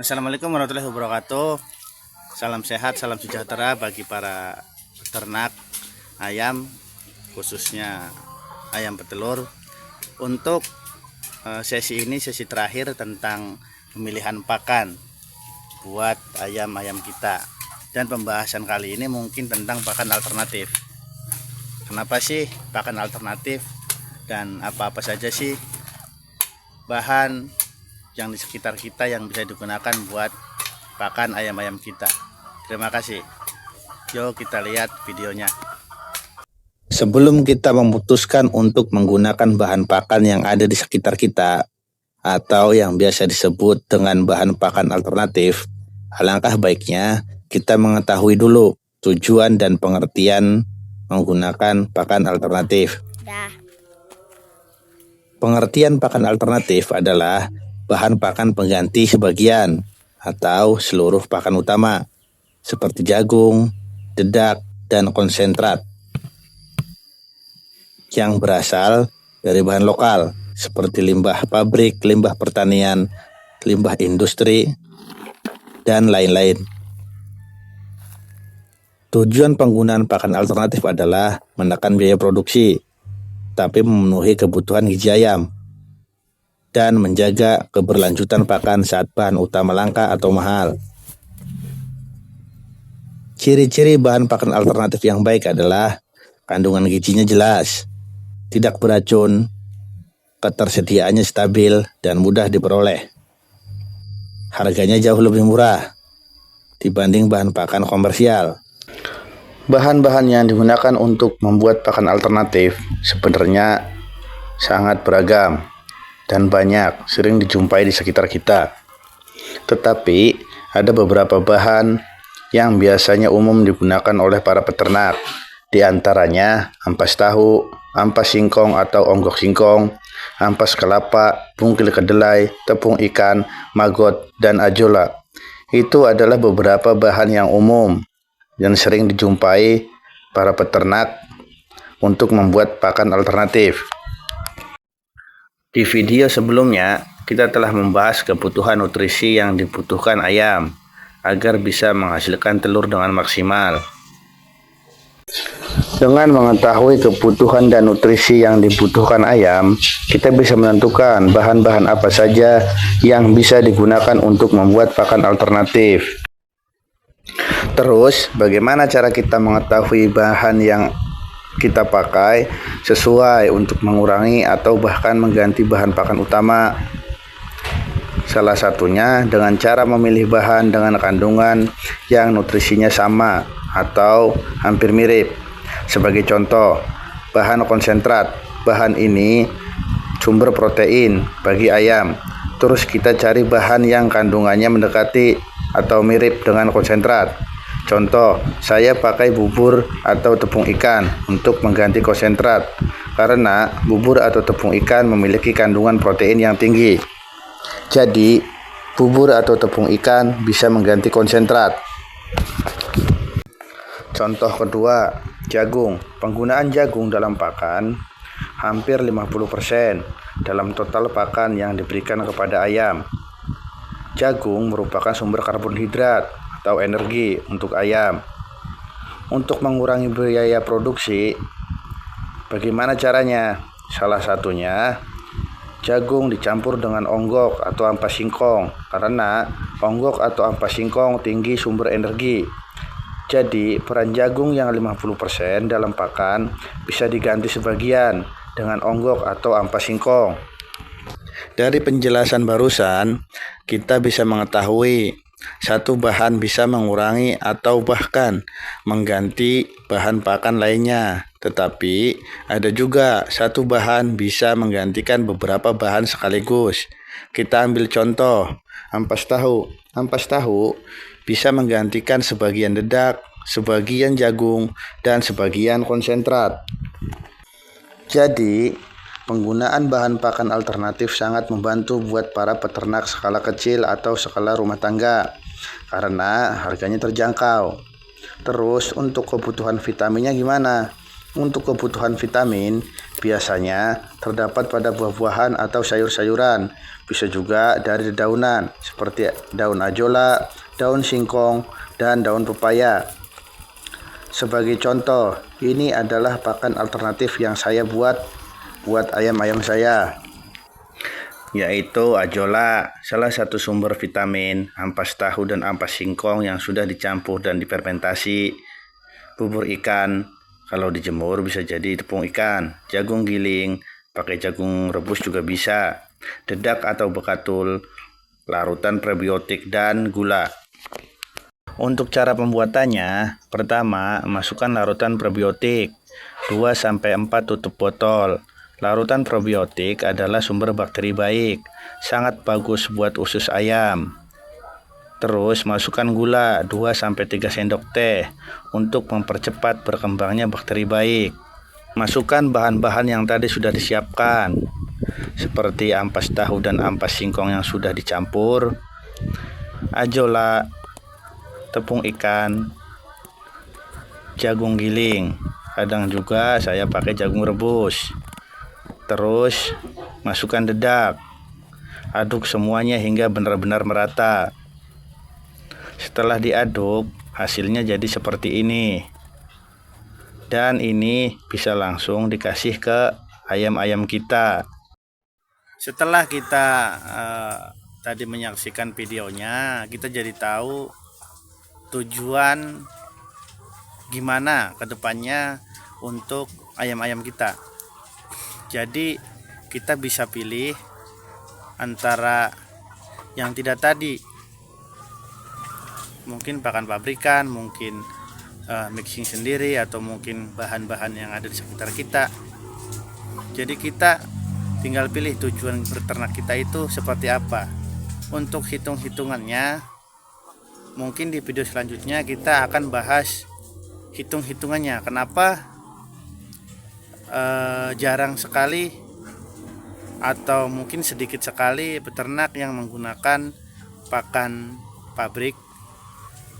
Assalamualaikum warahmatullahi wabarakatuh. Salam sehat, salam sejahtera bagi para peternak ayam, khususnya ayam petelur. Untuk sesi ini, sesi terakhir tentang pemilihan pakan buat ayam-ayam kita. Dan pembahasan kali ini mungkin tentang pakan alternatif. Kenapa sih pakan alternatif dan apa-apa saja sih bahan yang di sekitar kita yang bisa digunakan buat pakan ayam-ayam kita. Terima kasih. Yuk kita lihat videonya. Sebelum kita memutuskan untuk menggunakan bahan pakan yang ada di sekitar kita atau yang biasa disebut dengan bahan pakan alternatif, alangkah baiknya kita mengetahui dulu tujuan dan pengertian menggunakan pakan alternatif. Pengertian pakan alternatif adalah bahan pakan pengganti sebagian atau seluruh pakan utama seperti jagung, dedak, dan konsentrat yang berasal dari bahan lokal seperti limbah pabrik, limbah pertanian, limbah industri, dan lain-lain. Tujuan penggunaan pakan alternatif adalah menekan biaya produksi, tapi memenuhi kebutuhan gizi ayam dan menjaga keberlanjutan pakan saat bahan utama langka atau mahal. Ciri-ciri bahan pakan alternatif yang baik adalah kandungan gizinya jelas, tidak beracun, ketersediaannya stabil dan mudah diperoleh. Harganya jauh lebih murah dibanding bahan pakan komersial. Bahan-bahan yang digunakan untuk membuat pakan alternatif sebenarnya sangat beragam dan banyak sering dijumpai di sekitar kita. Tetapi ada beberapa bahan yang biasanya umum digunakan oleh para peternak. Di antaranya ampas tahu, ampas singkong atau onggok singkong, ampas kelapa, bungkil kedelai, tepung ikan, maggot, dan ajola. Itu adalah beberapa bahan yang umum yang sering dijumpai para peternak untuk membuat pakan alternatif. Di video sebelumnya, kita telah membahas kebutuhan nutrisi yang dibutuhkan ayam agar bisa menghasilkan telur dengan maksimal. Dengan mengetahui kebutuhan dan nutrisi yang dibutuhkan ayam, kita bisa menentukan bahan-bahan apa saja yang bisa digunakan untuk membuat pakan alternatif. Terus, bagaimana cara kita mengetahui bahan yang kita pakai sesuai untuk mengurangi atau bahkan mengganti bahan pakan utama? Salah satunya dengan cara memilih bahan dengan kandungan yang nutrisinya sama atau hampir mirip. Sebagai contoh, bahan konsentrat. Bahan ini sumber protein bagi ayam. Terus kita cari bahan yang kandungannya mendekati atau mirip dengan konsentrat. Contoh, saya pakai bubur atau tepung ikan untuk mengganti konsentrat karena bubur atau tepung ikan memiliki kandungan protein yang tinggi. Jadi, bubur atau tepung ikan bisa mengganti konsentrat. Contoh kedua, jagung. Penggunaan jagung dalam pakan hampir 50% dalam total pakan yang diberikan kepada ayam. Jagung merupakan sumber karbohidrat atau energi untuk ayam. Untuk mengurangi biaya produksi, bagaimana caranya? Salah satunya, jagung dicampur dengan onggok atau ampas singkong karena onggok atau ampas singkong tinggi sumber energi. Jadi, peran jagung yang 50% dalam pakan bisa diganti sebagian dengan onggok atau ampas singkong. Dari penjelasan barusan, kita bisa mengetahui satu bahan bisa mengurangi atau bahkan mengganti bahan pakan lainnya. Tetapi ada juga satu bahan bisa menggantikan beberapa bahan sekaligus. Kita ambil contoh, ampas tahu. Ampas tahu bisa menggantikan sebagian dedak, sebagian jagung, dan sebagian konsentrat. Jadi, penggunaan bahan pakan alternatif sangat membantu buat para peternak skala kecil atau skala rumah tangga karena harganya terjangkau. Terus untuk kebutuhan vitaminnya gimana? Untuk kebutuhan vitamin biasanya terdapat pada buah-buahan atau sayur-sayuran. Bisa juga dari dedaunan seperti daun ajola, daun singkong, dan daun pepaya. Sebagai contoh, ini adalah pakan alternatif yang saya buat ayam-ayam saya, yaitu ajola, salah satu sumber vitamin, ampas tahu dan ampas singkong yang sudah dicampur dan difermentasi, bubur ikan, kalau dijemur bisa jadi tepung ikan, jagung giling, pakai jagung rebus juga bisa, dedak atau bekatul, larutan prebiotik, dan gula. Untuk cara pembuatannya, pertama, masukkan larutan probiotik 2-4 tutup botol. Larutan probiotik adalah sumber bakteri baik, sangat bagus buat usus ayam. Terus masukkan gula 2-3 sendok teh untuk mempercepat berkembangnya bakteri baik. Masukkan bahan-bahan yang tadi sudah disiapkan, seperti ampas tahu dan ampas singkong yang sudah dicampur, ajola, tepung ikan, jagung giling, kadang juga saya pakai jagung rebus. Terus masukkan dedak, aduk semuanya hingga benar-benar merata. Setelah diaduk, hasilnya jadi seperti ini. Dan ini bisa langsung dikasih ke ayam-ayam kita. Setelah kita tadi menyaksikan videonya, kita jadi tahu tujuan gimana kedepannya untuk ayam-ayam kita. Jadi kita bisa pilih antara yang tidak tadi, mungkin pakan pabrikan, mungkin mixing sendiri, atau mungkin bahan-bahan yang ada di sekitar kita. Jadi kita tinggal pilih tujuan berternak kita itu seperti apa. Untuk hitung-hitungannya, mungkin di video selanjutnya kita akan bahas hitung-hitungannya. Kenapa jarang sekali atau mungkin sedikit sekali peternak yang menggunakan pakan pabrik.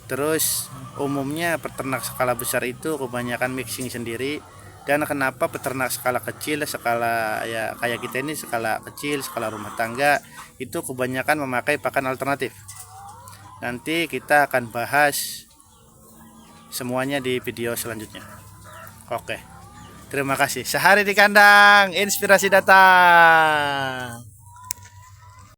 Terus umumnya peternak skala besar itu kebanyakan mixing sendiri. Dan kenapa peternak skala kecil, skala ya kayak kita ini, skala kecil, skala rumah tangga, itu kebanyakan memakai pakan alternatif. Nanti kita akan bahas semuanya di video selanjutnya. Oke, terima kasih. Sehari di kandang, inspirasi datang.